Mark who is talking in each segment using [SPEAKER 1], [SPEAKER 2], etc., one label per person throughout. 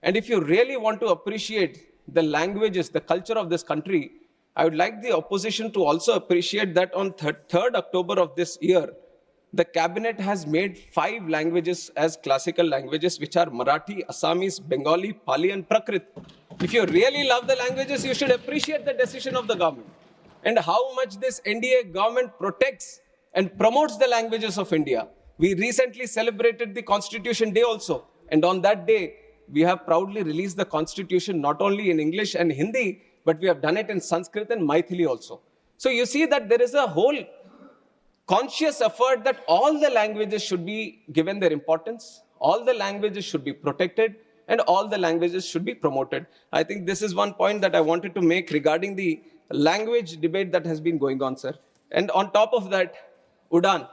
[SPEAKER 1] And if you really want to appreciate the languages, the culture of this country, I would like the opposition to also appreciate that on 3rd October of this year, the cabinet has made 5 languages as classical languages, which are Marathi, Assamese, Bengali, Pali, and Prakrit. If you really love the languages, you should appreciate the decision of the government and how much this NDA government protects and promotes the languages of India. We recently celebrated the Constitution Day also. And on that day, we have proudly released the Constitution not only in English and Hindi, but we have done it in Sanskrit and Maithili also. So you see that there is a whole conscious effort that all the languages should be given their importance, all the languages should be protected, and all the languages should be promoted. I think this is one point that I wanted to make regarding the language debate that has been going on, sir. And on top of that, Udan,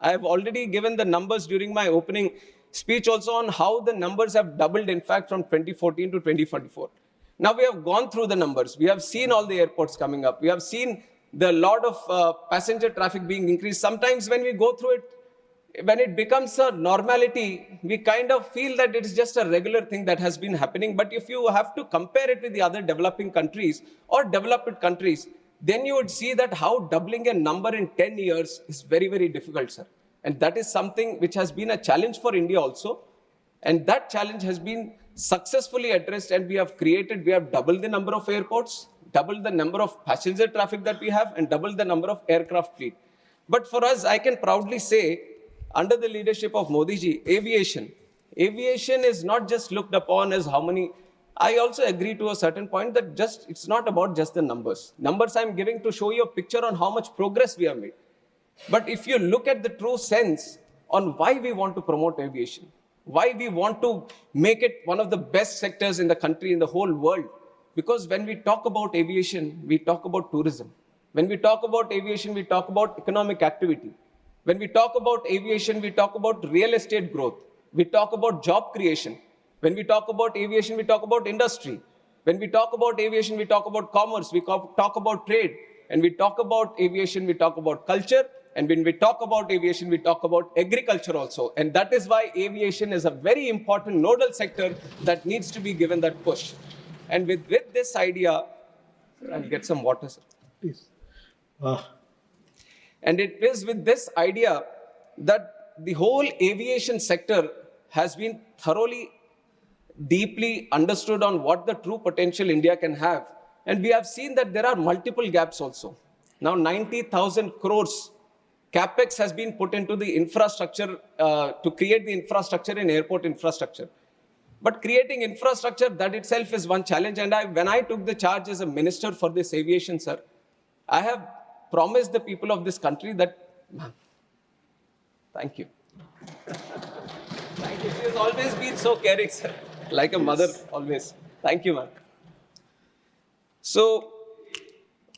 [SPEAKER 1] I have already given the numbers during my opening speech also on how the numbers have doubled, in fact, from 2014 to 2024. Now we have gone through the numbers. We have seen all the airports coming up. We have seen the lot of passenger traffic being increased. Sometimes when we go through it, when it becomes a normality, we kind of feel that it is just a regular thing that has been happening. But if you have to compare it with the other developing countries or developed countries, then you would see that how doubling a number in 10 years is very, very difficult, sir. And that is something which has been a challenge for India also. And that challenge has been successfully addressed, and we have doubled the number of airports, doubled the number of passenger traffic that we have, and doubled the number of aircraft fleet. But for us, I can proudly say, under the leadership of Modi ji, aviation is not just looked upon as how many. I also agree to a certain point that it's not about just the numbers. Numbers I'm giving to show you a picture on how much progress we have made. But if you look at the true sense on why we want to promote aviation, why we want to make it one of the best sectors in the country, in the whole world, because when we talk about aviation, we talk about tourism. When we talk about aviation, we talk about economic activity. When we talk about aviation, we talk about real estate growth. We talk about job creation. When we talk about aviation, we talk about industry. When we talk about aviation, we talk about commerce. We talk about trade. And we talk about aviation, we talk about culture. And when we talk about aviation, we talk about agriculture also. And that is why aviation is a very important nodal sector that needs to be given that push. And with this idea, I'll get some water, sir.
[SPEAKER 2] Please.
[SPEAKER 1] And it is with this idea that the whole aviation sector has been thoroughly, deeply understood on what the true potential India can have. And we have seen that there are multiple gaps also. Now 90,000 crores CapEx has been put into the infrastructure to create the infrastructure in airport infrastructure. But creating infrastructure, that itself is one challenge. And when I took the charge as a minister for this aviation, sir, I have promised the people of this country that, thank you. Thank you. She has always been so caring, sir. Like a mother, always. Thank you, man. So,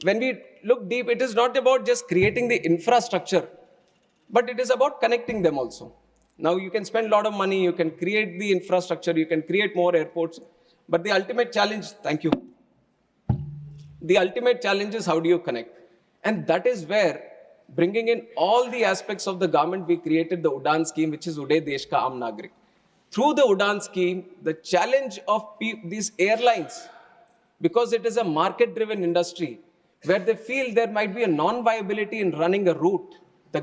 [SPEAKER 1] when we look deep, it is not about just creating the infrastructure, but it is about connecting them also. Now, you can spend a lot of money, you can create the infrastructure, you can create more airports, but the ultimate challenge, thank you. The ultimate challenge is how do you connect? And that is where, bringing in all the aspects of the government, we created the UDAN scheme, which is Uday Desh Ka Aam Nagrik. Through the UDAN scheme, the challenge of these airlines, because it is a market-driven industry, where they feel there might be a non-viability in running a route, the